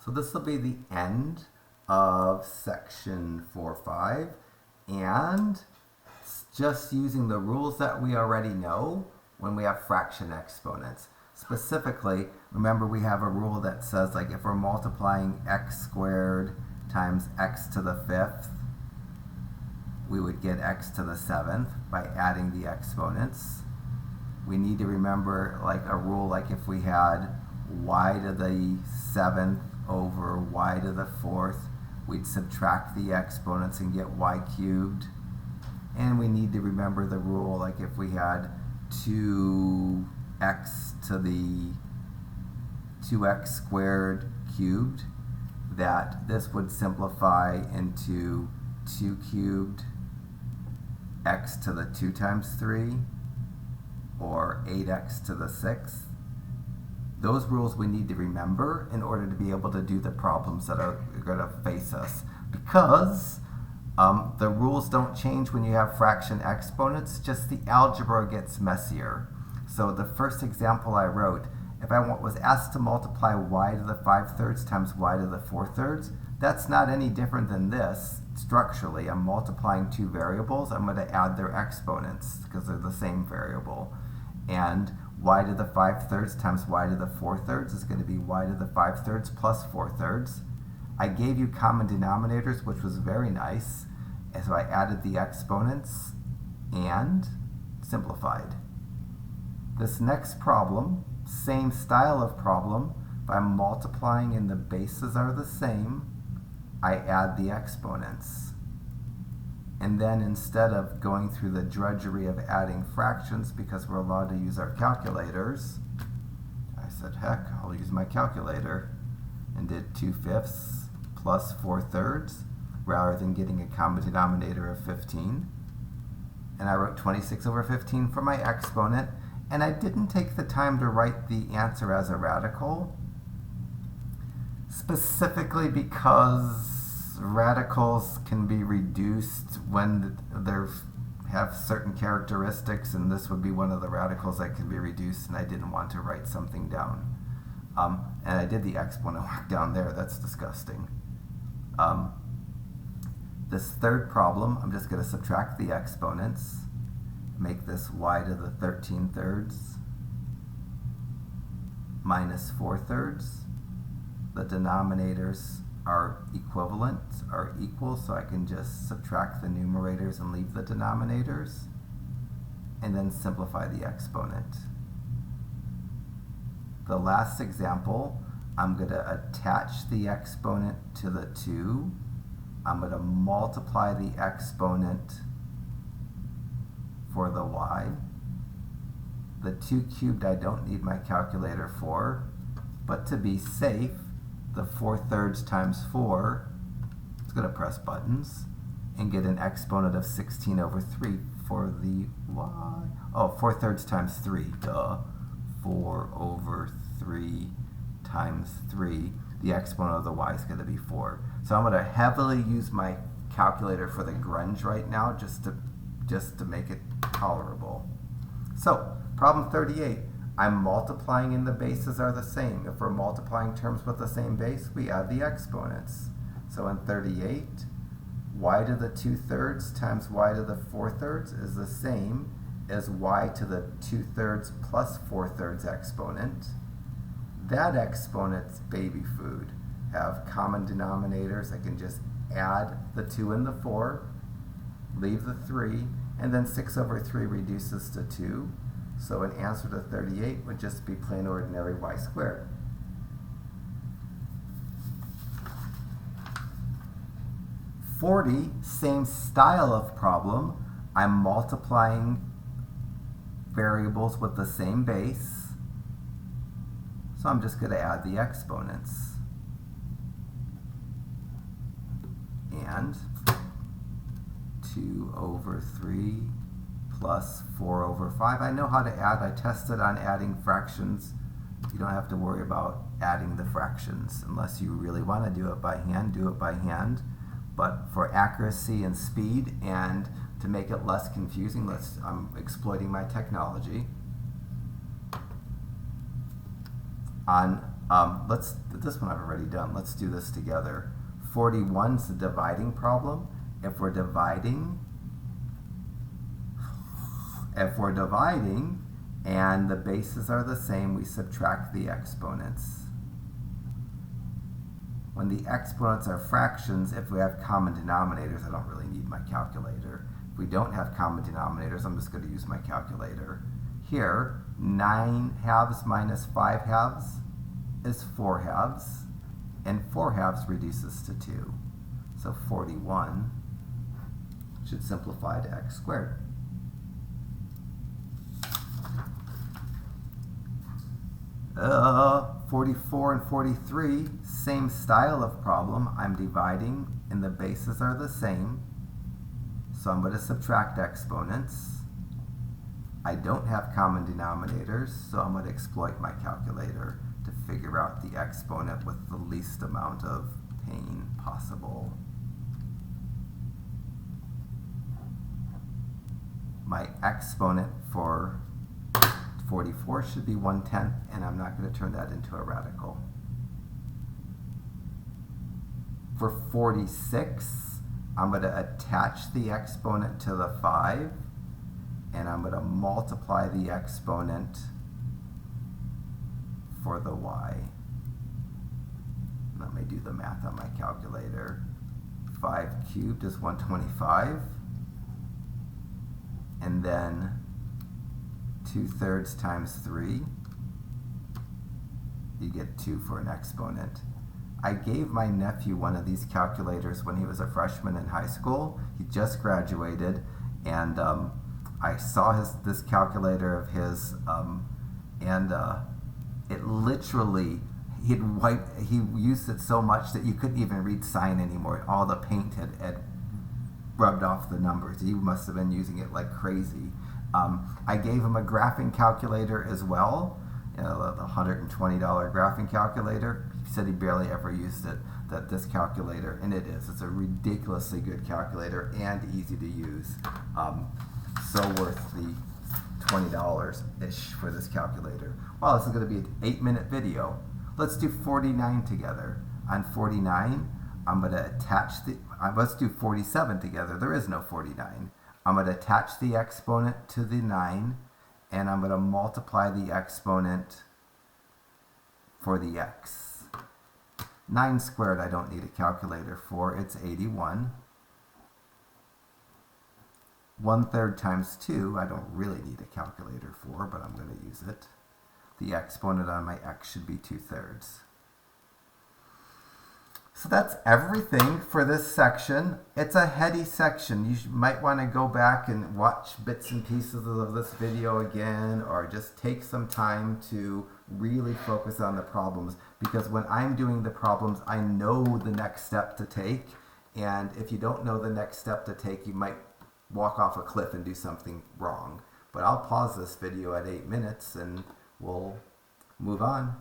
So this will be the end of section 4.5, and just using the rules that we already know when we have fraction exponents. Specifically, remember we have a rule that says, like, if we're multiplying x squared times x to the fifth, we would get x to the seventh by adding the exponents. We need to remember, like, a rule, like if we had y to the seventh over y to the fourth, we'd subtract the exponents and get y cubed. And we need to remember the rule, like if we had 2x to the 2x squared cubed, that this would simplify into 2 cubed x to the 2 times 3, or 8x to the 6th. Those rules we need to remember in order to be able to do the problems that are going to face us, because the rules don't change when you have fraction exponents, just the algebra gets messier. So the first example I wrote, if I was asked to multiply y to the 5/3 times y to the 4/3, that's not any different than this. Structurally, I'm multiplying two variables. I'm going to add their exponents because they're the same variable. And y to the 5/3 times y to the 4/3 is going to be y to the 5/3 plus 4/3. I gave you common denominators, which was very nice. And so I added the exponents and simplified. This next problem, same style of problem, if I'm multiplying and the bases are the same, I add the exponents. And then instead of going through the drudgery of adding fractions, because we're allowed to use our calculators, I said, heck, I'll use my calculator, and did 2/5 plus 4/3 rather than getting a common denominator of 15. And I wrote 26 over 15 for my exponent, and I didn't take the time to write the answer as a radical, specifically because radicals can be reduced when they have certain characteristics, and this would be one of the radicals that can be reduced, and I didn't want to write something down. And I did the exponent work down there. That's disgusting. This third problem, I'm just going to subtract the exponents, make this y to the 13/3 minus 4/3. The denominators are equivalent, are equal, so I can just subtract the numerators and leave the denominators, and then simplify the exponent. The last example, I'm going to attach the exponent to the 2. I'm going to multiply the exponent for the y. The 2 cubed I don't need my calculator for, but to be safe, the 4/3 times 4, it's going to press buttons and get an exponent of 16 over 3 for the y. Oh, 4/3 times 3, duh. 4 over 3 times 3. The exponent of the y is going to be 4. So I'm going to heavily use my calculator for the grunge right now, just to make it tolerable. So, problem 38. I'm multiplying and the bases are the same. If we're multiplying terms with the same base, we add the exponents. So in 38, y to the 2/3 times y to the 4/3 is the same as y to the 2/3 plus 4/3 exponent. That exponent's baby food. Have common denominators. I can just add the 2 and the 4, leave the 3, and then 6 over 3 reduces to 2. So an answer to 38 would just be plain ordinary y squared. Same style of problem. I'm multiplying variables with the same base. So I'm just going to add the exponents. And 2 over 3 plus 4 over 5. I know how to add. I tested on adding fractions. You don't have to worry about adding the fractions unless you really want to do it by hand. Do it by hand. But for accuracy and speed and to make it less confusing, I'm exploiting my technology. On This one I've already done. Let's do this together. 41 is the dividing problem. If we're dividing and the bases are the same, we subtract the exponents. When the exponents are fractions, if we have common denominators, I don't really need my calculator. If we don't have common denominators, I'm just going to use my calculator. Here, 9 halves minus 5 halves is 4 halves, and 4 halves reduces to 2. So 41 should simplify to x squared. Uh, 44 and 43, same style of problem. I'm dividing and the bases are the same. So I'm going to subtract exponents. I don't have common denominators, so I'm going to exploit my calculator to figure out the exponent with the least amount of pain possible. My exponent for 44 should be 1/10, and I'm not going to turn that into a radical. For 46, I'm going to attach the exponent to the 5, and I'm going to multiply the exponent for the y. Let me do the math on my calculator. 5 cubed is 125, and then 2/3 times 3, you get 2 for an exponent. I gave my nephew one of these calculators when he was a freshman in high school. He just graduated, and I saw this calculator of his, and it literally, he used it so much that you couldn't even read sign anymore. All the paint had rubbed off the numbers. He must have been using it like crazy. I gave him a graphing calculator as well, the $120 graphing calculator. He said he barely ever used it. This calculator, and it's a ridiculously good calculator and easy to use. So worth the $20-ish for this calculator. Wow, this is going to be an 8-minute video. Let's do 49 together. On 49, I'm going to attach let's do 47 together. There is no 49. I'm going to attach the exponent to the 9, and I'm going to multiply the exponent for the x. 9 squared I don't need a calculator for. It's 81. 1/3 times 2 I don't really need a calculator for, but I'm going to use it. The exponent on my x should be 2/3. So that's everything for this section. It's a heady section. You might want to go back and watch bits and pieces of this video again, or just take some time to really focus on the problems, because when I'm doing the problems, I know the next step to take, and if you don't know the next step to take, you might walk off a cliff and do something wrong. But I'll pause this video at 8 minutes and we'll move on.